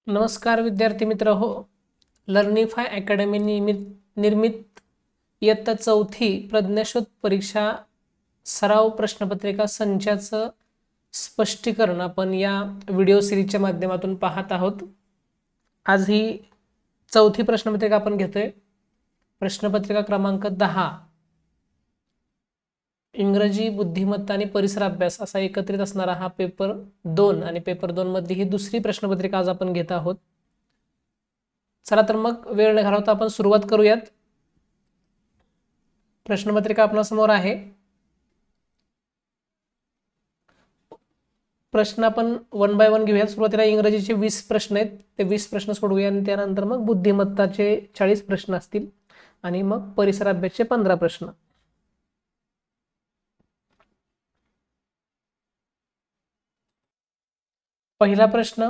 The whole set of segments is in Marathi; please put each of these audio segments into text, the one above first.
नमस्कार विद्यार्थी मित्र हो. लर्निफाय अकॅडमी निर्मित इयत्ता चौथी प्रज्ञाशोध परीक्षा सराव प्रश्नपत्रिका संचाचं स्पष्टीकरण आपण या व्हिडिओ सिरीजच्या माध्यमातून पाहत आहोत. आज ही चौथी प्रश्नपत्रिका आपण घेतोय. प्रश्नपत्रिका क्रमांक 10 इंग्रजी बुद्धिमत्ता आणि परिसर अभ्यास असा एकत्रित असणारा हा पेपर 2 आणि पेपर 2 मधली ही दुसरी प्रश्नपत्रिका आज आपण घेत आहोत. चला तर मग वेळ न घालवता आपण सुरुवात करूयात. प्रश्नपत्रिका आपणासमोर आहे. प्रश्न आपण वन बाय वन घेऊयात. सुरुवातीला इंग्रजीचे 20 प्रश्न आहेत, ते 20 प्रश्न सोडवूया आणि त्यानंतर मग बुद्धिमत्ताचे 40 प्रश्न असतील आणि मग परिसर अभ्यासचे 15 प्रश्न. पहिला प्रश्न,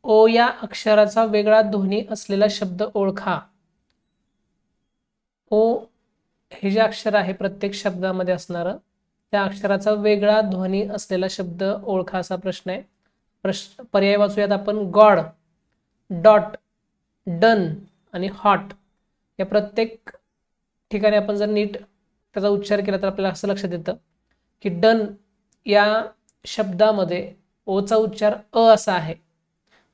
ओ या अक्षराचा वेगळा ध्वनी असलेला शब्द ओळखा. ओ हे जे अक्षर आहे प्रत्येक शब्दामध्ये असणारं, त्या अक्षराचा वेगळा ध्वनी असलेला शब्द ओळखा असा प्रश्न आहे. पर्याय वाचूयात आपण. गॉड, डॉट, डन आणि हॉट या प्रत्येक ठिकाणी आपण जर नीट त्याचा उच्चार केला तर आपल्याला असं लक्षात येतं की डन या शब्दामध्ये ओचा उच्चार अ असा आहे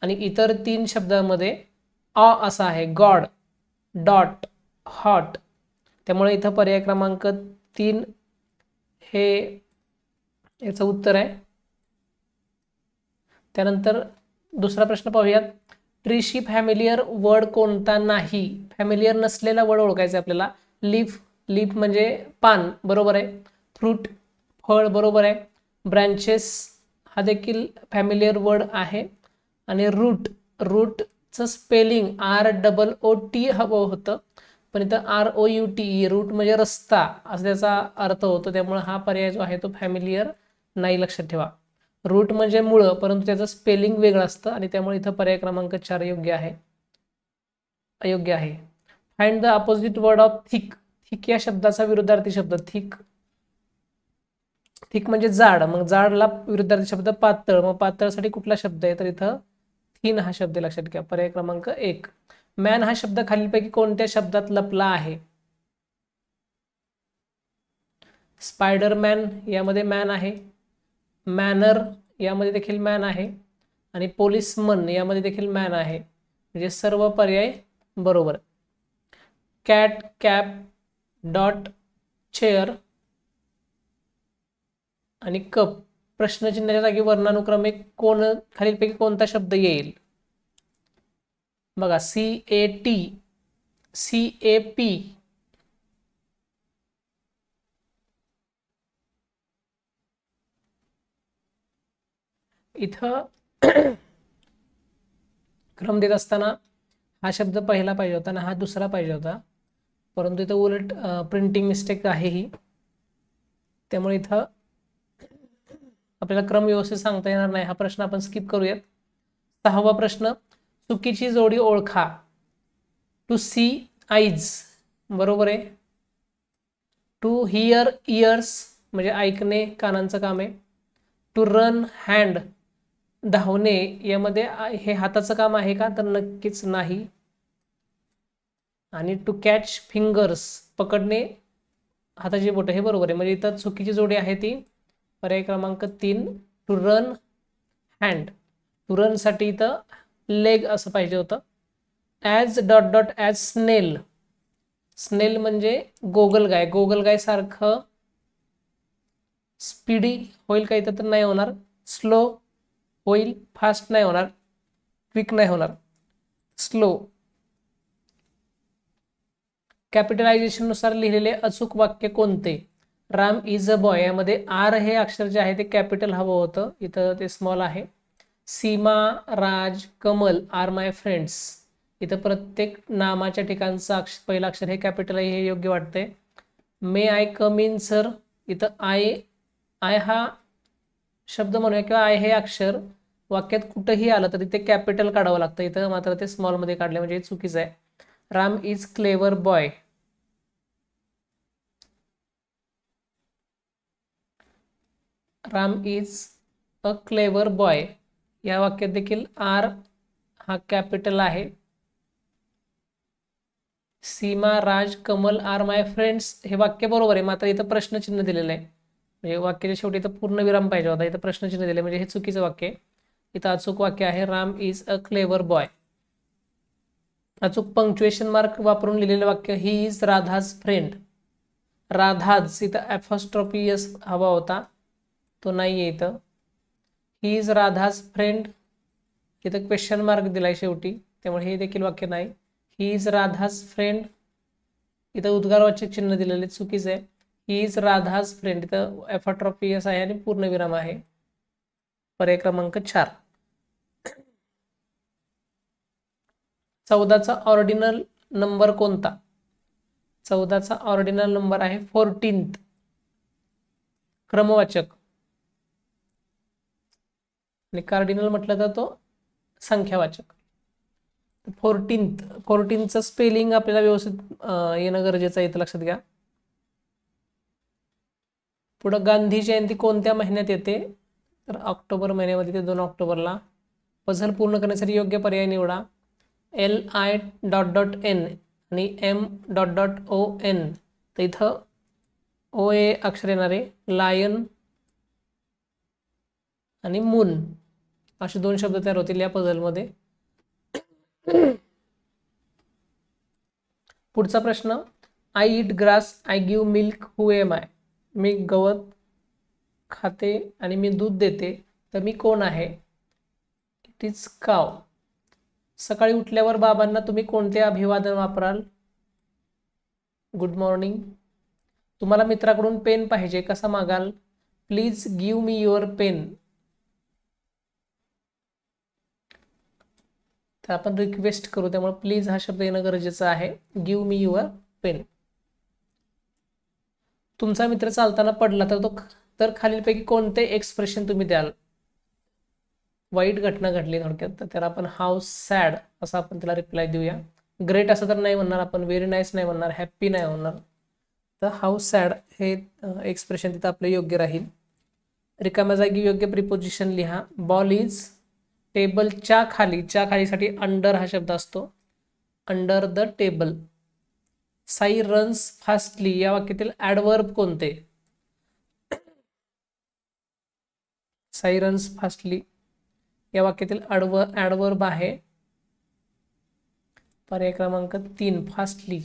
आणि इतर 3 शब्दांमध्ये अ असा आहे. God, dot, hot. त्यामुळे इथं पर्याय क्रमांक 3 हे याचं उत्तर आहे. त्यानंतर दुसरा प्रश्न पाहूयात. ट्रीशी फॅमिलियर वर्ड कोणता नाही? फॅमिलियर नसलेला वर्ड ओळखायचा आपल्याला. लीफ, लीफ म्हणजे पान, बरोबर आहे. फ्रूट, फळ, बरोबर आहे. ब्रँचेस हा देखील फॅमिलियर वर्ड आहे. आणि रूट, रूटचं स्पेलिंग ROOT हवं होतं, पण इथं ROUT, रूट म्हणजे रस्ता असा त्याचा अर्थ होतो. त्यामुळे हा पर्याय जो आहे तो फॅमिलियर नाही, लक्षात ठेवा. रूट म्हणजे मुळं, परंतु त्याचं स्पेलिंग वेगळं असतं आणि त्यामुळे इथं पर्याय क्रमांक 4 योग्य आहे, अयोग्य आहे. Find the opposite word of thick. Thick या शब्दाचा विरुद्धार्थी शब्द. थिक, थिक म्हणजे जाड, मग जाडला विरुद्धार्थी शब्द पातळ. मग पातळसाठी कुठला शब्द आहे तर इथं थिन हा शब्द लक्षात घ्या, पर्याय क्रमांक 1. मॅन हा शब्द खालीलपैकी कोणत्या शब्दात लपला आहे? स्पायडरमॅन यामध्ये मॅन आहे. मॅनर यामध्ये देखील मॅन आहे आणि पोलिसमन यामध्ये देखील मॅन आहे. म्हणजे सर्व पर्याय बरोबर. कॅट, कॅप, डॉट, चेअर आणि कप. प्रश्नचिन्हाच्या जागी वर्णानुक्रमे कोण खालीलपैकी कोणता शब्द येईल? बघा, CAT, CAP, इथं क्रम देत असताना हा शब्द पहिला पाहिजे होता आणि हा दुसरा पाहिजे होता, परंतु इथं उलट प्रिंटिंग मिस्टेक आहे ही. त्यामुळे इथं आपल्याला क्रम व्यवस्थित सांगता येणार नाही. हा प्रश्न आपण स्किप करूयात. 6वा प्रश्न, चुकीची जोडी ओळखा. टू सी आईज, बरोबर आहे. टू हिअर इयर्स म्हणजे ऐकणे, कानांचं काम आहे. टू रन हँड, धावणे, यामध्ये हे हाताचं काम आहे का तर नक्कीच नाही. आणि टू कॅच फिंगर्स, पकडणे हाताची बोट, हे बरोबर आहे. म्हणजे इथं चुकीची जोडी आहे ती पर्याय क्रमांक 3. To run hand, to run साठी इथं लेग असं पाहिजे होतं. ॲज, डॉट डॉट, ॲज स्नेल, स्नेल म्हणजे गोगलगाय, गोगलगाय सारखं स्पीडी होईल का इथं तर नाही होणार. स्लो होईल, फास्ट नाही होणार, क्विक नाही होणार, स्लो. कॅपिटलायझेशन नुसार लिहिलेले अचूक वाक्य कोणते? राम इज अ बॉय यामध्ये आर हे अक्षर जे आहे ते कॅपिटल हवं होतं, इथं ते स्मॉल आहे. सीमा, राज, कमल आर माय फ्रेंड्स, इथं प्रत्येक नामाच्या ठिकाणचं पहिलं अक्षर हे कॅपिटल आहे, हे योग्य वाटतंय. मे आय कम इन सर, इथं आय, आय हा शब्द म्हणूया किंवा आय हे अक्षर वाक्यात कुठंही आलं तर इथे कॅपिटल काढावं लागतं, इथं मात्र ते स्मॉलमध्ये काढले म्हणजे चुकीचं आहे. Ram is clever boy, Ram is a clever boy या वाक्यात देखील आर हा कॅपिटल आहे. सीमा, राज, कमल आर माय फ्रेंड्स हे वाक्य बरोबर आहे, मात्र इथं प्रश्नचिन्ह दिलेलं आहे. म्हणजे वाक्याच्या शेवटी इथं पूर्ण विराम पाहिजे होता, इथं प्रश्नचिन्ह दिले म्हणजे हे चुकीचं वाक्य आहे. इथं अचूक वाक्य आहे Ram is a clever boy. अचूक पंक्च्युएशन मार्क वापरून लिहिलेलं वाक्य he is Radha's friend. Radha's इथं ॲपॉस्ट्रॉफी एस हवा होता, तो नाही आहे इथं. ही इज राधाज फ्रेंड, इथं क्वेश्चन मार्क दिलाय शेवटी, त्यामुळे हे देखील वाक्य नाही. ही इज राधाज फ्रेंड, इथं उद्गारवाचक चिन्ह दिलेले चुकीचं आहे. ही इज राधाज फ्रेंड, इथं ॲपॉस्ट्रॉफी एस आहे आणि पूर्णविराम आहे. पर्याय क्रमांक 4. 14चा ऑर्डिनल नंबर कोणता? 14चा ऑर्डिनल नंबर आहे 14th, क्रमवाचक. आणि कार्डिनल म्हटलं तर तो संख्यावाचक. 14th स्पेलिंग आपल्याला व्यवस्थित येणं गरजेचं आहे, इथं लक्षात घ्या. पुढं गांधी जयंती कोणत्या महिन्यात येते? तर ऑक्टोबर महिन्यामध्ये येते, 2 ऑक्टोबरला. पझल पूर्ण करण्यासाठी योग्य पर्याय निवडा. LI.N आणि M.O.N, तर इथं OA अक्षर येणार आहे. लायन आणि मून असे 2 शब्द तयार होतील या पझलमध्ये. पुढचा प्रश्न, I eat grass, I give milk, who am I? मी गवत खाते आणि मी दूध देते, तर मी कोण आहे? इट इज काव. सकाळी उठल्यावर बाबांना तुम्ही कोणते अभिवादन वापराल? Good morning. तुम्हाला मित्राकडून पेन पाहिजे, कसा मागाल? Please give me your pen. तर आपण रिक्वेस्ट करू, त्यामुळे प्लीज हा शब्द येणं गरजेचं आहे. Give me your pen. तुमचा मित्र चालताना पडला तर खालीलपैकी कोणते एक्सप्रेशन तुम्ही द्याल? वाईट घटना घडली थोडक्यात, तर त्याला आपण हाऊ सॅड असं आपण त्याला रिप्लाय देऊया. ग्रेट असं तर नाही म्हणणार आपण, व्हेरी नाईस नाही म्हणणार, हॅप्पी नाही म्हणणार. तर हाऊ सॅड हे एक्सप्रेशन तिथं आपलं योग्य राहील. रिकाम्या जागी योग्य प्रिपोजिशन लिहा. बॉल इज टेबलच्या खाली, च्या खालीसाठी अंडर हा शब्द असतो, under the table. Sai runs fastly या वाक्यातील ॲडवर्ब कोणते? साई रन्स फास्टली या वाक्यातील ॲडवर्ब आहे पर्याय क्रमांक 3, fastly.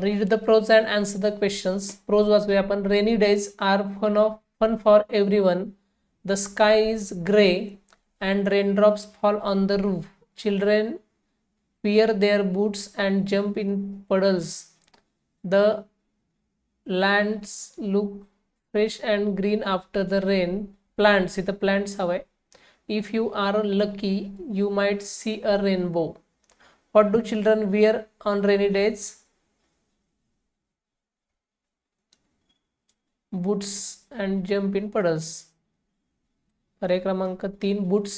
Read the prose and answer the questions. Prose वाचूया आपण. Rainy days are fun for everyone. The sky is grey and raindrops fall on the roof. Children wear their boots and jump in puddles. The lands look fresh and green after the rain. Plants, इथं plants हवंय. If you are lucky, you might see a rainbow. What do children wear on rainy days? Boots and jump in puddles. पर्याय क्रमांक 3, boots.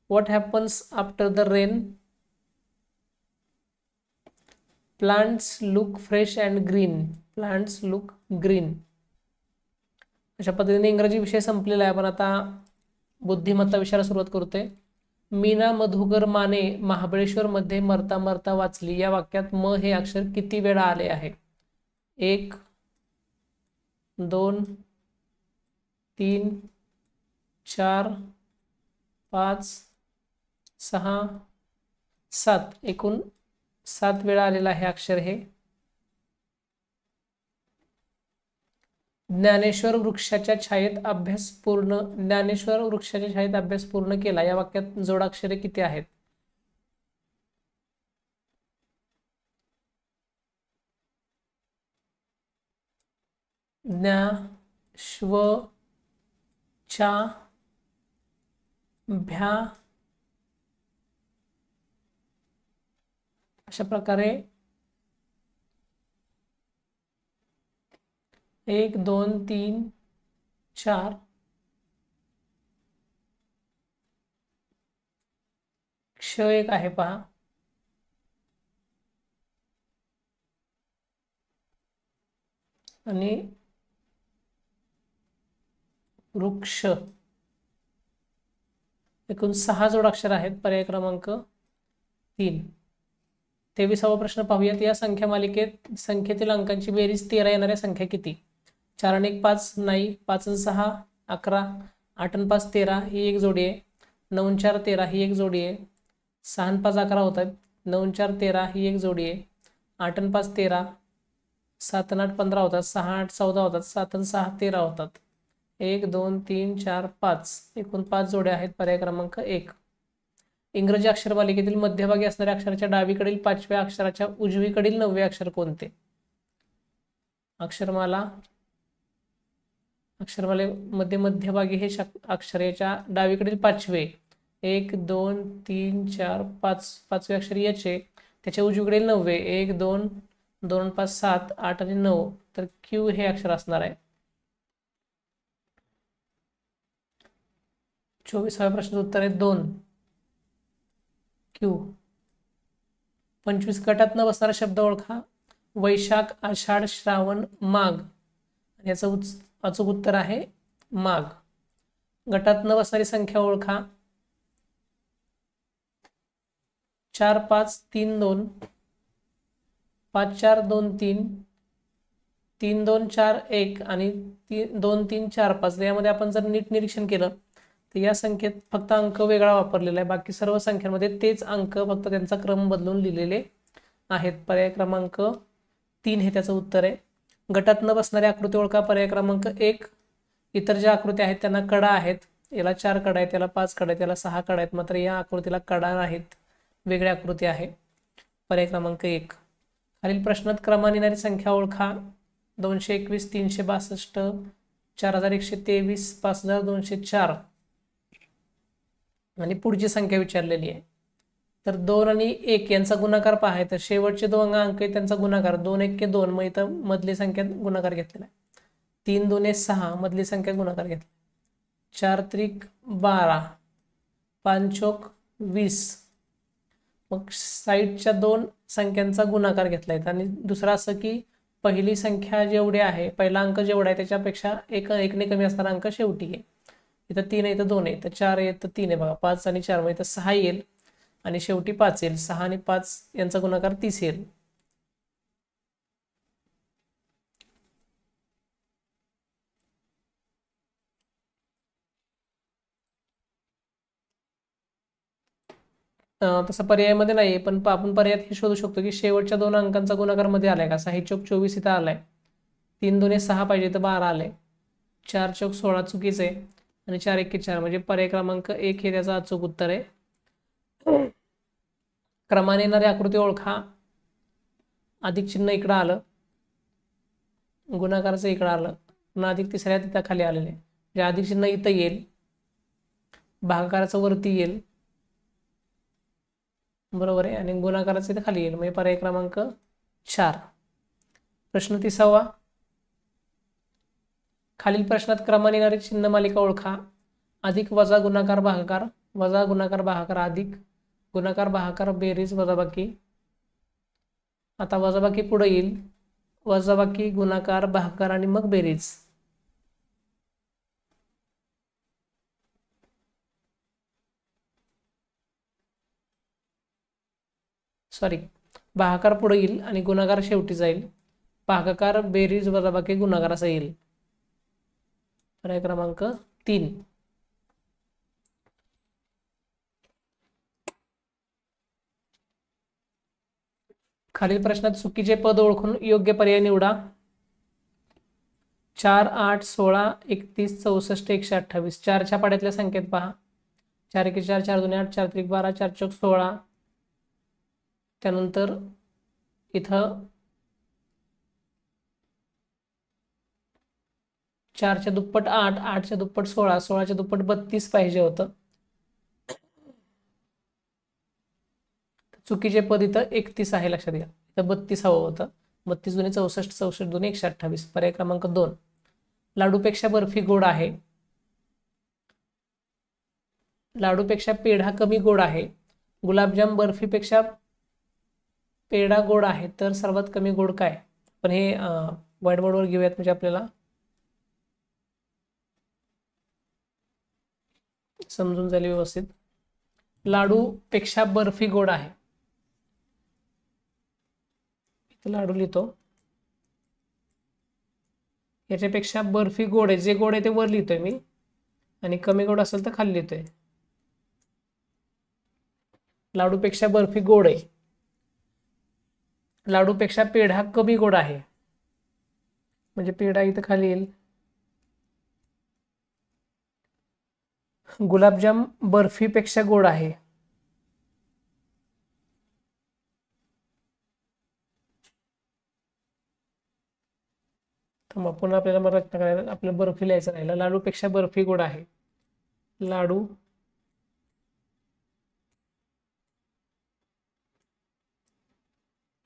What happens after the rain? Plants look fresh and green. Plants look green. अशा पद्धतीने इंग्रजी विषय संपलेला आहे. आपण आता बुद्धिमत्ता विषयाला सुरुवात करतोय. मीना मधुकर माने महाबळेश्वर मध्ये मरता मरता वाचली या वाक्यात म हे अक्षर किती वेळा आले आहे? 1, 2, 3, 4, 5, 6, 7. एकूण 7 वेळा आलेला आहे अक्षर हे. ज्ञानेश्वर वृक्षाच्या छायेत अभ्यास पूर्ण. ज्ञानेश्वर वृक्षाच्या छायेत अभ्यास पूर्ण केला या वाक्यात जोडाक्षरे किती आहेत? ज्ञा श्व चा भ्या अशा प्रकारे 1, 2, 3, 4 क्ष एक आहे पहा. आणि वृक्ष, एकूण 6 जोडाक्षर आहेत. पर्याय क्रमांक 3. 23वा प्रश्न पाहूयात. या संख्या मालिकेत संख्येतील अंकांची बेरीज 13 येणाऱ्या संख्या किती? 4 आणि 1 5 नाही, 5 आणि 6 11, 8 आणि 5 13 ही एक जोडी आहे, 9 आणि 4 13 ही एक जोडी आहे, 6 आणि 5 11 होतात, 9 आणि 4 13 ही एक जोडी आहे, 8 आणि 5 13, 7 आणि 8 15 होतात, 6 8 14 होतात, 7 आणि 6 13 होतात. 1 2 3 4 5 एकूण 5 जोड्या आहेत. पर्याय क्रमांक 1. इंग्रजी अक्षर मालिकेतील मध्यभागी असणाऱ्या अक्षराच्या डावीकडील 5व्या अक्षराच्या उजवीकडील 9वे अक्षर कोणते? अक्षरमालेमध्ये मध्यभागी हे अक्षर, याच्या डावीकडील 5वे 1 2 3 4 5 5वे अक्षर याचे, त्याच्या उजवीकडील 9वे 1 2 2 5 7 8 आणि 9, तर क्यू हे अक्षर असणार आहे. 24व्या प्रश्नाचं उत्तर आहे 2 क्यू. 25 गटात न बसणारा शब्द ओळखा. वैशाख, आषाढ, श्रावण, माघ. याचं अचूक उत्तर आहे माघ. गटात न बसणारी संख्या ओळखा. 4 5 3 2, 5 4 2 3, 3 2 4 1 आणि 2 3 4 5. यामध्ये आपण जर नीट निरीक्षण केलं तर या संख्येत फक्त अंक वेगळा वापरलेला आहे, बाकी सर्व संख्यांमध्ये तेच अंक, फक्त त्यांचा क्रम बदलून लिहिलेले आहेत. पर्याय क्रमांक 3 हे त्याचं उत्तर आहे. गटात न बसणाऱ्या आकृती ओळखा. पर्याय क्रमांक 1. इतर ज्या आकृत्या आहेत त्यांना कडा आहेत. याला 4 कडा आहेत, याला 5 कडा आहेत, याला 6 कडा आहेत, मात्र या आकृतीला कडा नाहीत, वेगळ्या आकृती आहे. पर्याय क्रमांक 1. खालील प्रश्नात क्रमाने येणारी संख्या ओळखा. 221 362, 4123, 5204 आणि पुढची संख्या विचारलेली आहे. तर 2 आणि 1 यांचा गुणाकार पहा. तर शेवटचे 2 अंक आहेत त्यांचा गुणाकार 2 1 2, मग इथं मधली संख्या गुणाकार घेतलेला आहे. 3 2 6 मधली संख्या गुणाकार घेतला. 4 त्रिक 12, 5 चौक 20, मग साईडच्या 2 संख्यांचा गुणाकार घेतलाय. आणि दुसरं असं की पहिली संख्या जेवढी आहे, पहिला अंक जेवढा आहे त्याच्यापेक्षा 1 ने कमी असणारा अंक शेवटी आहे. इथं 3 आहे, इथं 2 आहे, इथं 4 आहे, इथं 3 आहे बघा. 5 आणि 4 मग इथं 6 येईल आणि शेवटी 5 येईल. 6 आणि 5 यांचा गुणाकार 30 येईल. तसं पर्यायामध्ये नाही, पण आपण पर्यायात हे शोधू शकतो की शेवटच्या 2 अंकांचा गुणाकार मध्ये आलाय का. 6 चौक 24 इथं आलाय, 3 2 6 पाहिजे तर 12 आले, 4 चौक 16 चुकीचं आहे आणि 4 1 4 म्हणजे पर्याय क्रमांक 1 हे त्याचं अचूक उत्तर आहे. क्रमाने येणारी आकृती ओळखा. अधिक चिन्ह इकडं आलं, गुणाकाराचं इकडं आलं, पुन्हा अधिक तिसऱ्या तिथं खाली आलेले, म्हणजे अधिक चिन्ह इथं येईल, भागाकाराचं वरती येईल, बरोबर आहे, आणि गुणाकाराचं इथं खाली येईल, म्हणजे पर्याय क्रमांक 4. प्रश्न 30वा. खालील प्रश्नात क्रमाने येणारी चिन्ह मालिका ओळखा. अधिक वजा गुणाकार भागाकार, वजा गुणाकार भागाकार, अधिक गुणाकार भागाकार, बेरीज वजाबाकी. आता वजाबाकी पुढे येईल, वजाबाकी गुणाकार भागाकार आणि मग बेरीज. सॉरी, भागाकार पुढे येईल आणि गुणाकार शेवटी जाईल. भागाकार बेरीज वजाबाकी गुणाकार असा येईल. पर्याय क्रमांक 3. खालील प्रश्नात चुकीचे पद ओळखून योग्य पर्याय निवडा. 4 8 16 31 64 128. 4च्या पाड्यातल्या संख्येत पहा. 4 1 4, 4 2 8, 4 3 12, 4 चौक 16. त्यानंतर इथं 4च्या दुप्पट 8, 8च्या दुप्पट 16, 16च्या दुप्पट 32 पाहिजे होतं. चुकीचे पद इथं 31 आहे, लक्षात घ्या. इथं 32 हवं होतं. 32 दुणे 64, 64 दुणे 128. पर्याय क्रमांक 2. लाडूपेक्षा बर्फी गोड आहे. लाडूपेक्षा पेढा कमी गोड आहे. गुलाबजाम बर्फीपेक्षा पेढा गोड आहे, तर सर्वात कमी गोड काय? पण हे व्हाईट बोर्डवर घेऊयात, म्हणजे आपल्याला समजून जाईल व्यवस्थित. लाडू पेक्षा बर्फी गोड आहे. इथे लाडू लिहितो, याच्यापेक्षा बर्फी गोड आहे. जे गोड आहे ते वर लिहितोय मी, आणि कमी गोड असेल तर खाली लिहितोय. लाडूपेक्षा बर्फी गोड आहे. लाडूपेक्षा पेढा कमी गोड आहे, म्हणजे पेढा इथं खाली येईल. गुलाबजाम बर्फीपेक्षा गोड आहे. तर मग पुन्हा आपल्याला मला रचना करायला, आपल्याला बर्फी लिहायचं राहिलं. लाडूपेक्षा बर्फी गोड आहे. लाडू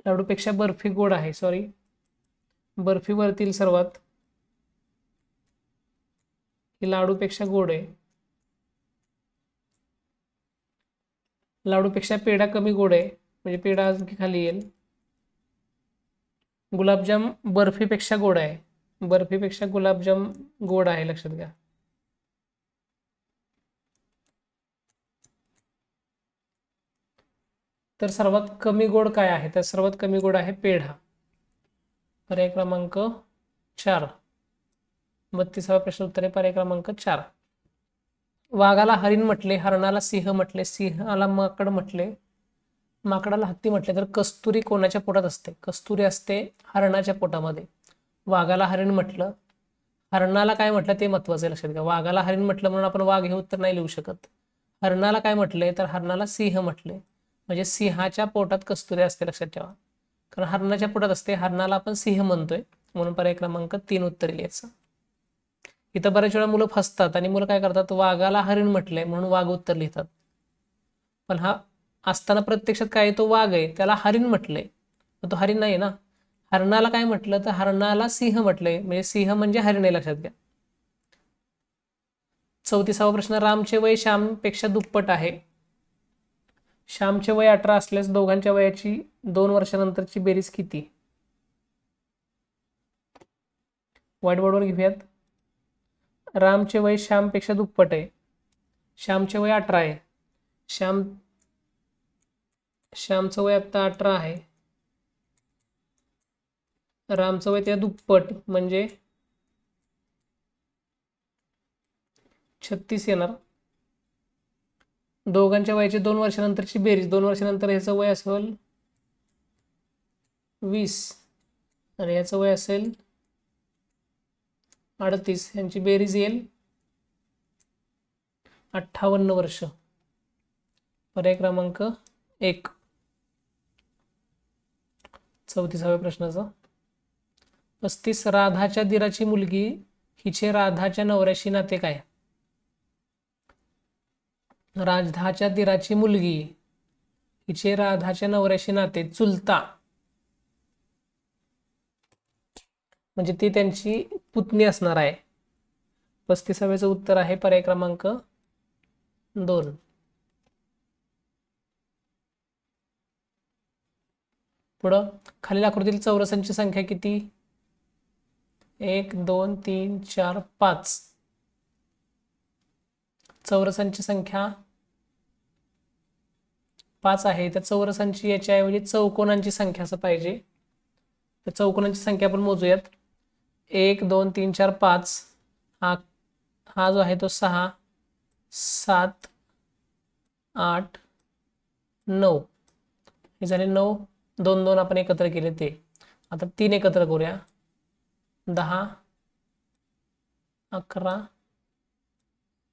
लाडूपेक्षा बर्फी गोड आहे. सॉरी, बर्फी वरतील सर्वात, ही लाडूपेक्षा गोड आहे. लाडूपेक्षा पेढा कमी गोड आहे, म्हणजे पेढा अजून खाली येईल. गुलाबजाम बर्फीपेक्षा गोड आहे. बर्फीपेक्षा गुलाबजाम गोड आहे, लक्षात घ्या. तर सर्वात कमी गोड काय आहे? तर सर्वात कमी गोड आहे पेढा. पर्याय क्रमांक 4. 32वा प्रश्न उत्तर आहे पर्याय क्रमांक 4. वाघाला हरिण म्हटले, हरणाला सिंह म्हटले, सिंहाला माकड म्हटले, माकडाला हत्ती म्हटले, तर कस्तुरी कोणाच्या पोटात असते? कस्तुरी असते हरणाच्या पोटामध्ये. वाघाला हरिण म्हटलं, हरणाला काय म्हटलं ते महत्वाचं आहे, लक्षात घ्या. वाघाला हरिण म्हटलं म्हणून आपण वाघ हे उत्तर नाही लिहू शकत. हरणाला काय म्हटले? तर हरणाला सिंह म्हटले, म्हणजे सिंहाच्या पोटात कस्तुरी असते, लक्षात ठेवा. कारण हरणाच्या पोटात असते, हरणाला आपण सिंह म्हणतोय, म्हणून पर्याय क्रमांक 3 उत्तर लिहायचं. इथं बऱ्याच वेळा मुलं फसतात आणि मुलं काय करतात, वाघाला हरिण म्हटलंय म्हणून वाघ उत्तर लिहितात. पण हा असताना प्रत्यक्षात काय, तो वाघ आहे, त्याला हरिण म्हटलंय, तो हरिण नाही ना. हरणाला काय म्हटलं? तर हरणाला सिंह म्हटलंय, म्हणजे सिंह म्हणजे हरिण आहे, लक्षात घ्या. 34वा प्रश्न. रामचे वय श्यामपेक्षा दुप्पट आहे. श्यामचे वय 18 असल्यास दोघांच्या वयाची 2 वर्षानंतरची बेरीज किती? व्हाईट बोर्डवर घेऊयात. रामचे वय श्यामपेक्षा दुप्पट आहे. श्यामचे वय 18 आहे. श्यामचं वय आता 18 आहे. रामचं वय त्या दुप्पट, म्हणजे 36 येणार. दोघांच्या वयाची 2 वर्षानंतरची बेरीज, 2 वर्षानंतर ह्याचं वय असेल 20 आणि याचं वय असेल 38. यांची बेरीज येईल 58 वर्ष. पर्याय क्रमांक 1. 34व्या प्रश्नाचा. 35. राधाच्या दिराची मुलगी हिचे राधाच्या नवऱ्याशी नाते काय? राधाच्या दिराची मुलगी हिचे राधाच्या नवऱ्याशी नाते चुलता, म्हणजे ती त्यांची पुतणी असणार आहे. 35व्याचं उत्तर आहे पर्याय क्रमांक 2. पुढं खालील आकृतीतील चौरसांची संख्या किती? 1 2 3 4 5. चौरसांची संख्या 5 आहे. त्या चौरसांची याच्याऐवजी चौकोनांची संख्या असं पाहिजे. तर चौकोनांची संख्या आपण मोजूयात. 1 2 3 4 5. हा जो आहे तो 6 7 8 9. हे झाले 9. 2 2 आपण एकत्र केले ते. आता 3 एकत्र करूया. 10 11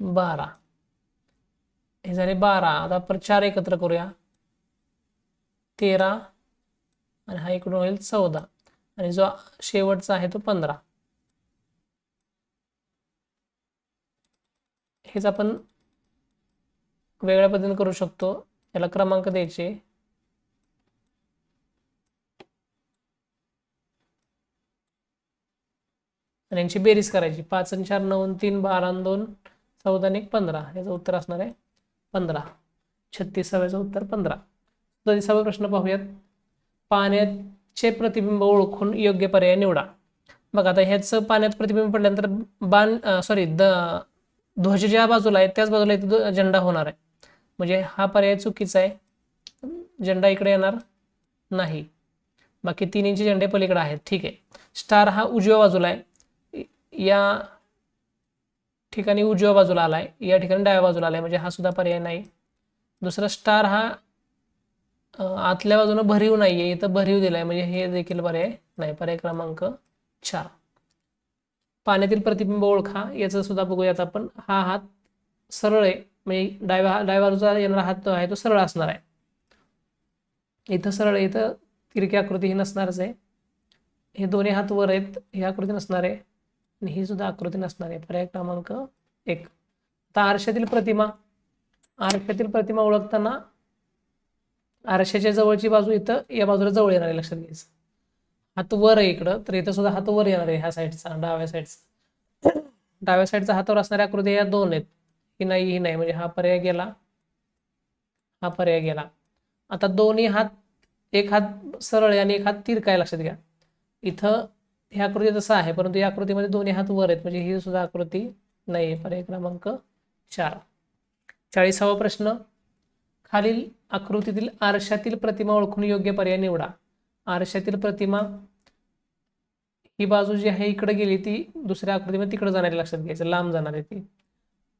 12. हे झाले 12. आता आपण 4 एकत्र करूया. 13 आणि हा इकडून होईल 14 आणि जो शेवटचा आहे तो 15. हेच आपण वेगळ्या पद्धतीने करू शकतो. याला क्रमांक द्यायचे. आणि यांची बेरीज करायची. 5 आणि 4 9 आणि 3 12 आणि 2 14 आणि 1 15. याचं उत्तर असणार आहे 15. 36व्याचं उत्तर 15. 37वा प्रश्न पाहूयात. पाण्याचे प्रतिबिंब ओळखून योग्य पर्याय निवडा. बघा आता ह्याचं पाण्यात प्रतिबिंब पडल्यानंतर ध्वज ज्या बाजूला आहे त्याच बाजूला इथे झेंडा होणार आहे, म्हणजे हा पर्याय चुकीचा आहे. झेंडा इकडे येणार नाही, बाकी तिन्हींचे झेंडे पलीकडे आहेत. ठीक आहे. स्टार हा उजव्या बाजूला आहे, या ठिकाणी उजव्या बाजूला आलाय, या ठिकाणी डाव्या बाजूला आलाय, म्हणजे हा सुद्धा पर्याय नाही. दुसरा स्टार हा आतल्या बाजूने भरीव नाहीये, इथं भरीव दिलाय, म्हणजे हे देखील पर्याय नाही. पर्याय क्रमांक 4. पाण्यातील प्रतिबिंब ओळखा, याचं सुद्धा बघूयात आपण. हा हात सरळ आहे, म्हणजे डाव्या बाजूचा येणारा हात आहे तो सरळ असणार आहे. इथं सरळ आहे, इथं तिरकी आकृती ही नसणारच आहे. हे दोन्ही हात वर आहेत, ही आकृती नसणार आहे, आणि ही सुद्धा आकृती नसणार आहे. पर्याय क्रमांक 1. आता आरशातील प्रतिमा ओळखताना आरशाच्या जवळची बाजू इथं या बाजूला जवळ येणार आहे, लक्षात घ्यायचं. हात वर आहे इकडं, तर इथं सुद्धा हात वर येणार आहे, ह्या साईडचा, डाव्या साईडचा हातावर असणाऱ्या आकृती या 2 आहेत, ही नाही, म्हणजे हा पर्याय गेला, हा पर्याय गेला. आता दोन्ही हात, एक हात सरळ आहे आणि एक हात तिरका आहे, लक्षात घ्या. इथं ह्या आकृती तसं आहे, परंतु या आकृतीमध्ये दोन्ही हात वर आहेत, म्हणजे ही सुद्धा आकृती नाही. पर्याय क्रमांक 4. 40वा प्रश्न. खालील आकृतीतील आरशातील प्रतिमा ओळखून योग्य पर्याय निवडा. आरशातील प्रतिमा ही बाजू जी आहे इकडे गेली, ती दुसऱ्या आकृतीमध्ये तिकडे जाणार आहे, लक्षात घ्यायचं, लांब जाणार आहे ती.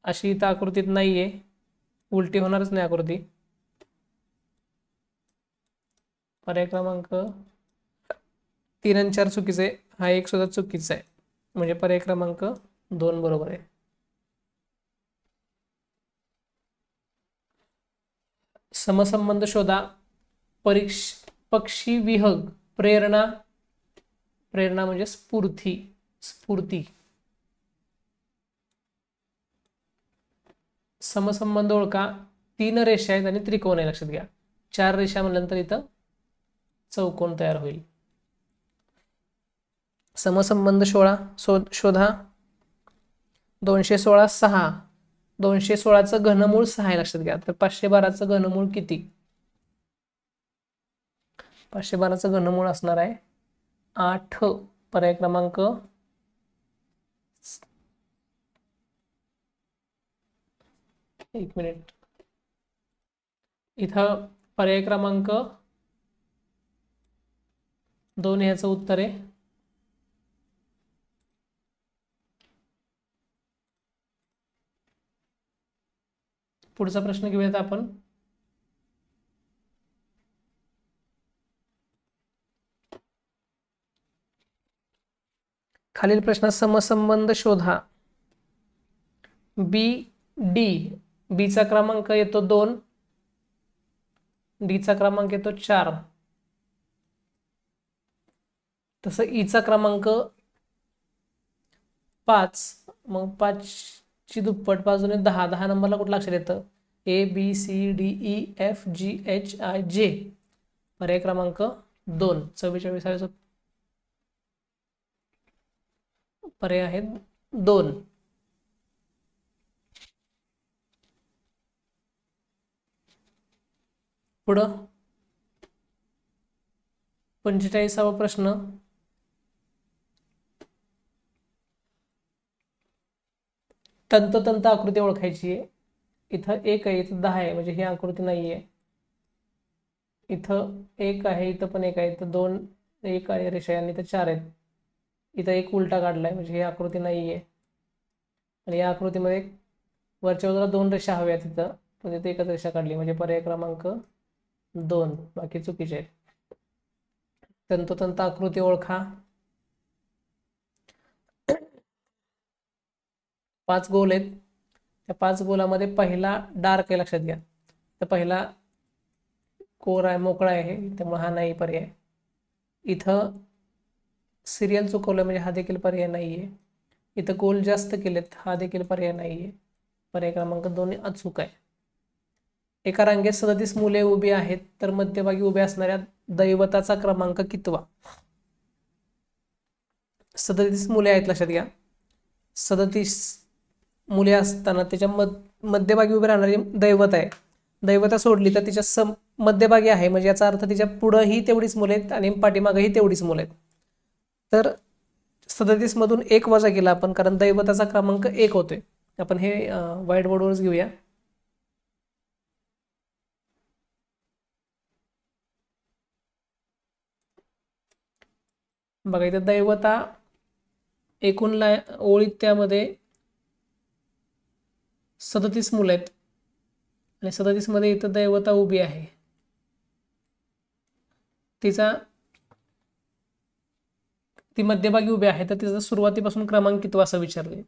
अशी इथं आकृतीत नाहीये, उलटी होणारच नाही आकृती. पर्याय क्रमांक 3 आणि 4 चुकीचे, हा एक सुद्धा चुकीचा आहे, म्हणजे पर्याय क्रमांक 2 बरोबर आहे. समसंबंध शोधा. पक्षी विहग, प्रेरणा म्हणजे स्फूर्ती. समसंबंध ओळखा. 3 रेषा आहेत आणि त्रिकोण आहे, लक्षात घ्या. 4 रेषा म्हणल्यानंतर इथं चौकोन तयार होईल. समसंबंध शोधा. 216 6, 216चं घनमूळ 6 आहे, लक्षात घ्या. तर 512चं घनमूळ किती? 512चं घनमूळ असणार आहे 8. पर्याय क्रमांक 1 मिनिट, इथं पर्याय क्रमांक 2 ह्याचं उत्तर आहे. पुढचा प्रश्न घेऊयात आपण. खालील प्रश्नात समसंबंध शोधा. बीचा क्रमांक येतो 2, डीचा क्रमांक येतो 4, तसं ईचा क्रमांक 5, मग 5 ची दुप्पट बाजूने 10. 10 नंबरला कुठलं अक्षर येतं? ABCDEFGHIJ. पर्याय क्रमांक 2. 44 पर्याय आहेत 2. पुढं 45वा प्रश्न. तंतोतंत आकृती ओळखायची आहे. इथं 1 आहे, इथं 10 आहे, म्हणजे ही आकृती नाहीये. इथं 1 आहे, इथं पण 1 आहे, इथं 2 1 आहे रेषा आणि इथं 4 आहेत. इथं 1 उलटा काढलाय, म्हणजे ही आकृती नाहीये. आणि या आकृतीमध्ये वरच्या बाजूला 2 रेषा हव्यात तिथं, पण इथे एकच रेषा काढली, म्हणजे पर्याय क्रमांक 2. बाकी चुकीचे आहेत. तंतोतंत आकृती ओळखा. 5 गोल आहेत. त्या 5 गोलामध्ये पहिला डार्क आहे, लक्षात घ्या. तर पहिला कोरा आहे, मोकळा आहे, त्यामुळे हा नाही पर्याय. इथं सिरियल चुकवलं, म्हणजे हा देखील पर्याय नाहीये. इथं गोल जास्त केलेत, हा देखील पर्याय नाहीये. पर्याय क्रमांक 2 अचूक आहे. एका रांगेत 37 मुले उभी आहेत, तर मध्यभागी उभ्या असणाऱ्या दैवताचा क्रमांक कितवा? 37 मुले आहेत, लक्षात घ्या. 37 मुले असताना त्याच्या मध्यभागी उभे राहणारी दैवत आहे. दैवता सोडली तर तिच्या मध्यभागी आहे, म्हणजे याचा अर्थ तिच्या पुढंही तेवढीच मुले आहेत आणि पाठीमागेही तेवढीच मुले आहेत. तर 37 मधून 1 वजा केला आपण, कारण दैवताचा क्रमांक 1 होतोय. आपण हे व्हाईट बोर्डवरच घेऊया. बघा इथं दैवता एकूण ओळीत त्यामध्ये 37 मुलं आहेत आणि 37 मध्ये इथं दैवता उभी आहे. ती मध्यभागी उभी आहे, तर तिचा सुरुवातीपासून क्रमांक किती असं विचारले.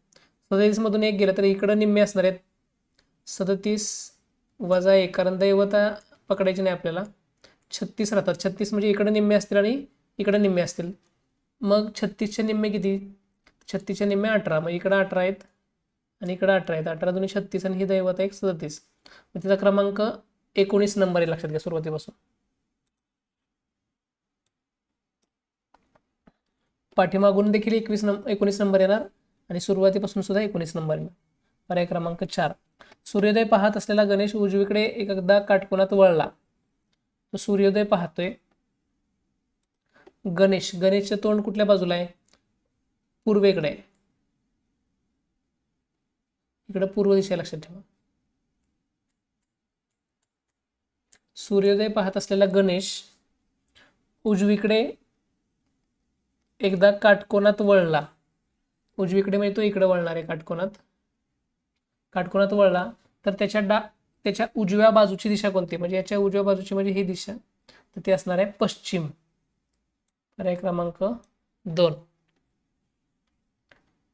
37 मधून एक गेलं तर इकडं निम्मे असणार आहेत. 37 वजा 1, कारण दैवता पकडायची नाही आपल्याला. 36 राहतात. 36 म्हणजे इकडे निम्मे असतील आणि इकडे निम्मे असतील. मग 36चे निम्मे किती? 36चे निम्मे 18. मग इकडे 18 आहेत आणि इकडे 18 आहेत. 18 दुनी 36 आणि ही दैवता एक 37. मग तिचा क्रमांक 19 नंबर आहे, लक्षात घ्या सुरुवातीपासून. पाठीमागून देखील 19 नंबर येणार आणि सुरुवातीपासून सुद्धा 19 नंबर येणार. पर्याय क्रमांक 4. सूर्योदय पाहत असलेला गणेश उजवीकडे एकदा काटकोनात वळला. तो सूर्योदय पाहतोय. गणेशचं तोंड कुठल्या बाजूला आहे? पूर्वेकडे आहे. इकडे पूर्व दिशा लक्षात ठेवा. सूर्योदय पाहत असलेला गणेश उजवीकडे एकदा काटकोनात वळला. उजवीकडे म्हणजे तो इकडे वळणार आहे. काटकोनात वळला तर त्याच्या उजव्या बाजूची दिशा कोणती? म्हणजे याच्या उजव्या बाजूची म्हणजे ही दिशा, तर ती असणार आहे पश्चिम. पर्याय क्रमांक 2.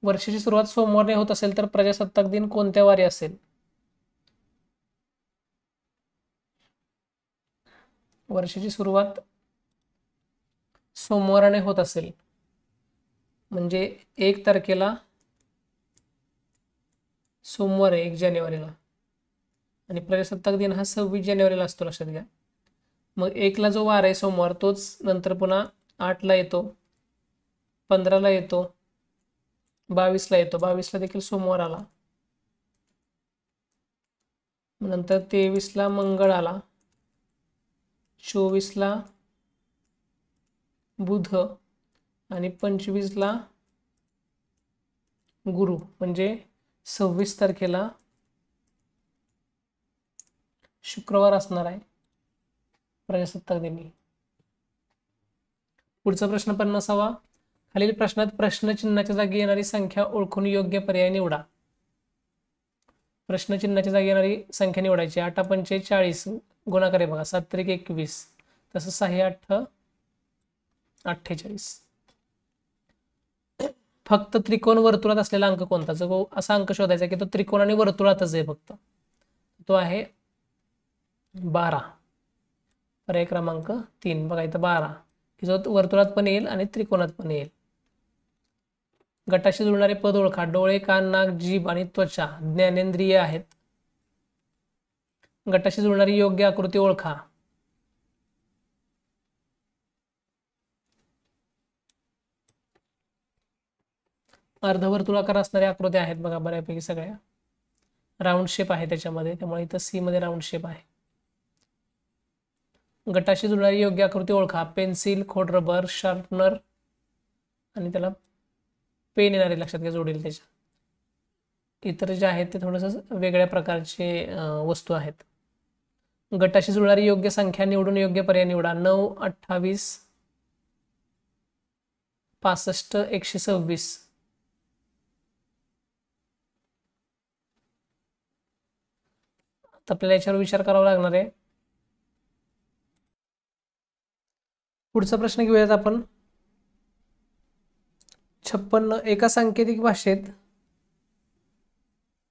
वर्षाची सुरुवात सोमवारने होत असेल तर प्रजासत्ताक दिन कोणत्या वारी असेल? वर्षाची सुरुवात सोमवाराने होत असेल म्हणजे 1 तारखेला सोमवार आहे, 1 जानेवारीला, आणि प्रजासत्ताक दिन हा 26 जानेवारीला असतो, लक्षात घ्या. मग 1ला जो वार आहे सोमवार तोच नंतर पुन्हा 8ला येतो, 15ला येतो, 22ला येतो. 22ला देखील सोमवार आला. नंतर 23ला मंगळ आला, 24ला बुध आणि 25ला गुरु. म्हणजे 26 तारखेला शुक्रवार असणार आहे प्रजासत्ताक दिनी. पुढचा प्रश्न 50वा. खालील प्रश्नात प्रश्नचिन्हाच्या जागी येणारी संख्या ओळखून योग्य पर्याय निवडा. प्रश्नचिन्हाच्या जागी येणारी संख्या निवडायची. 8 पंचे 40 गुणाकार आहे बघा, 7 त्रिक 21, तसं 6 8 48. फक्त त्रिकोण वर्तुळात असलेला अंक कोणता? जो असा अंक शोधायचा की तो त्रिकोण आणि वर्तुळातच आहे फक्त, तो आहे 12. पर्याय क्रमांक 3. बघा इथं 12 की जो वर्तुळात पण येईल आणि त्रिकोणात पण येईल. गटाशी जुळणारे पद ओळखा. डोळे, कान, नाक, जीभ आणि त्वचा ज्ञानेंद्रिय आहेत. गटाशी जुळणारी योग्य आकृती ओळखा. अर्धवर्तुळाकार असणाऱ्या आकृत्या आहेत बघा बऱ्यापैकी सगळ्या. राऊंड शेप आहे त्याच्यामध्ये, त्यामुळे इथं सी मध्ये राऊंड शेप आहे. गटाशी जुळणारी योग्य आकृती ओळखा. पेन्सिल, खोड रबर, शार्पनर आणि त्याला पेन येणारे लक्षात घ्या जोडील त्याच्या. इतर जे आहेत ते थोडंसं वेगळ्या प्रकारचे वस्तू आहेत. गटाशी जुळणारी योग्य संख्या निवडून योग्य पर्याय निवडा. 9 28 65 126. आपल्याला याच्यावर विचार करावा लागणार आहे. पुढचा प्रश्न घेऊयात आपण. 56. एका सांकेतिक भाषेत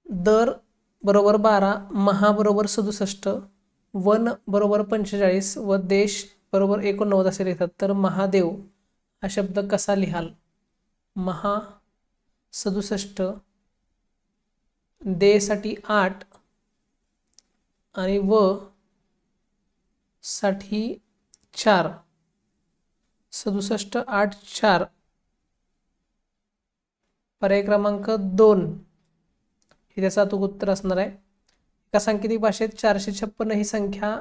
दर बरोबर 12, महा बरोबर 67, वन बरोबर 45 व देश बरोबर 89 असे लिहितात, तर महादेव हा शब्द कसा लिहाल? महा 67, दे साठी 8 आणि व साठी 4. 67 8 4. पर्याय क्रमांक 2 हे त्याचं अचूक उत्तर असणार आहे. एका सांकेतिक भाषेत 456 ही संख्या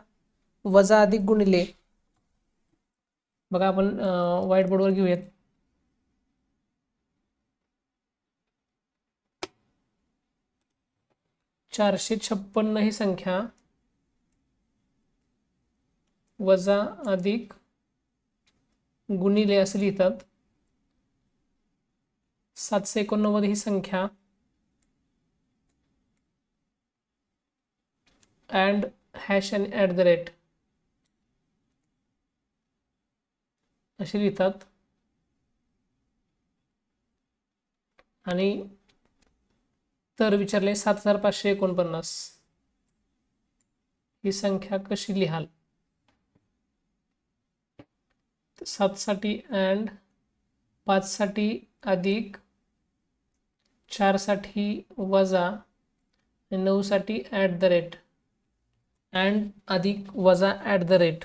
वजा अधिक गुणिले. बघा आपण व्हाईट बोर्डवर घेऊयात. 456 ही संख्या वजा अधिक गुणिले असे लिहितात. 789 ही संख्या अँड हॅश आणि ॲट द रेट असे लिहितात. आणि तर विचारले 7549 ही संख्या कशी लिहाल. 7 साठी अँड, 5 साठी अधिक, 4 साठी वजा, 9 साठी ॲट द रेट. अँड अधिक वजा ॲट द रेट.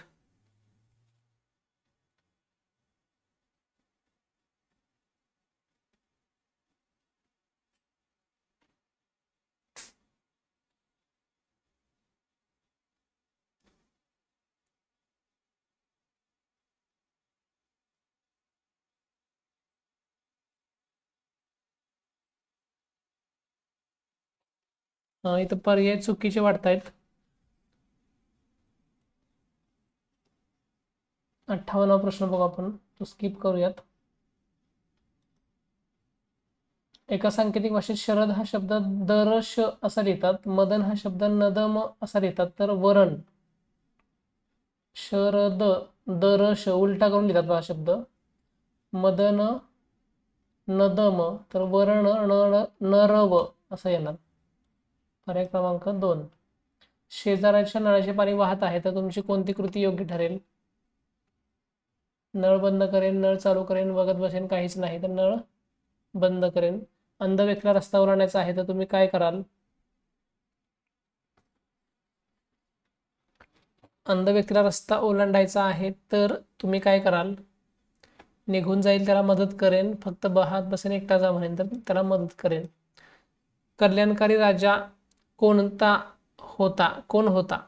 इथं पर्याय चुकीचे वाटतायत. 58वा प्रश्न बघू आपण, तो स्किप करूयात. एका सांकेतिक भाषेत शरद हा शब्द दरश असा लिहितात, मदन हा शब्द नदम असा लिहितात, तर वरण शरद दरश उलटा करून लिहितात हा शब्द. मदन नदम तर वरण नरव असं येणार. पर्याय क्रमांक 2. शेजाऱ्याच्या नळाचे पाणी वाहत आहे, तर तुमची कोणती कृती योग्य ठरेल. नळ बंद करेन, नळ चालू करेन, बघत बसेन, काहीच नाही, तर नळ बंद करेन. अंध व्यक्तीला रस्ता ओलांडायचा आहे, तर तुम्ही काय कराल. अंध व्यक्तीला रस्ता ओलांडायचा आहे तर तुम्ही काय कराल. निघून जाईल, त्याला मदत करेन, फक्त बहात बसेन, एकटा जा म्हणेन, तर त्याला मदत करेन. कल्याणकारी राजा कोणता होता, कोण होता.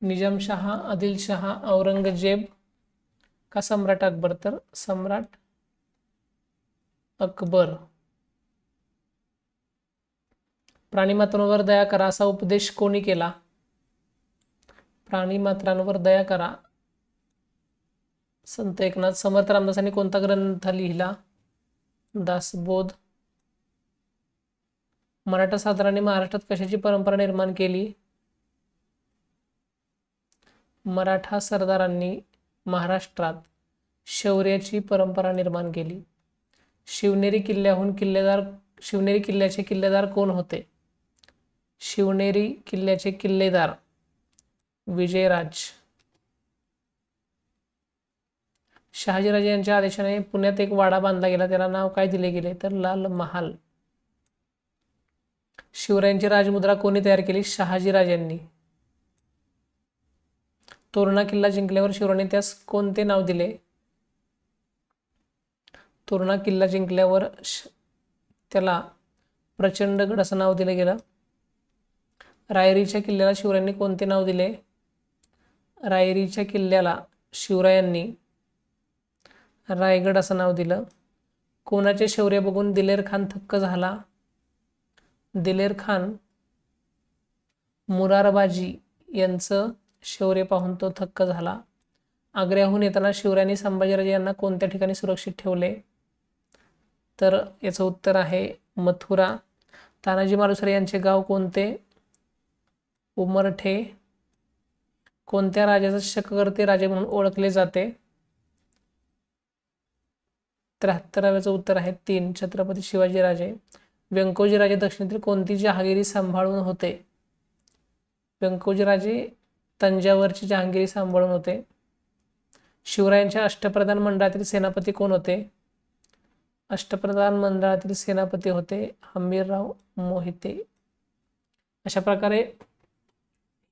निजामशहा, आदिलशहा, औरंगजेब का सम्राट अकबर, तर सम्राट अकबर. प्राणीमात्रांवर दया करा असा उपदेश कोणी केला. प्राणीमात्रांवर दया करा संत एकनाथ. समर्थ रामदासांनी कोणता ग्रंथ लिहिला. दासबोध. मराठा सरदारांनी महाराष्ट्रात कशाची परंपरा निर्माण केली. मराठा सरदारांनी महाराष्ट्रात शौर्याची परंपरा निर्माण केली. शिवनेरी किल्ल्याचे किल्लेदार कोण होते. शिवनेरी किल्ल्याचे किल्लेदार विजयराज. शहाजीराजे यांच्या आदेशाने पुण्यात एक वाडा बांधला गेला, त्याला नाव काय दिले गेले, तर लाल महाल. शिवरायांची राजमुद्रा कोणी तयार केली. शहाजीराजांनी. तोरणा किल्ला जिंकल्यावर शिवरायांनी त्यास कोणते नाव दिले. तोरणा किल्ला जिंकल्यावर त्याला प्रचंडगड असं नाव दिलं गेलं. रायरीच्या किल्ल्याला शिवरायांनी कोणते नाव दिले. रायरीच्या किल्ल्याला शिवरायांनी रायगड असं नाव दिलं. कोणाचे शौर्य बघून दिलेर खान थक्क झाला. दिलेर खान मुरारबाजी यांचं शौर्य पाहून तो थक्क झाला. आग्र्याहून येताना शिवरायांनी संभाजीराजे यांना कोणत्या ठिकाणी सुरक्षित ठेवले, तर याचं उत्तर आहे मथुरा. तानाजी मालुसरे यांचे गाव कोणते. उमरठे. कोणत्या राजाचा शककर्ते राजे म्हणून ओळखले जाते. 73व्याचं उत्तर आहे 3. छत्रपती शिवाजीराजे. व्यंकोजीराजे दक्षिणेतील कोणती जहागिरी सांभाळून होते. व्यंकोजीराजे तंजावरची जहांगीरी सांभाळून होते. शिवरायांच्या अष्टप्रधान मंडळातील सेनापती कोण होते. अष्टप्रधान मंडळातील सेनापती होते हंबीरराव मोहिते. अशा प्रकारे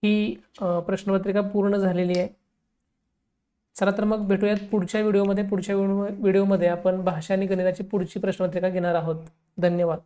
ही प्रश्नपत्रिका पूर्ण झालेली आहे. चला तर मग भेटूयात पुढच्या व्हिडिओमध्ये. पुढच्या व्हिडिओमध्ये आपण भाषा आणि गणिताची पुढची प्रश्नपत्रिका घेणार आहोत. धन्यवाद.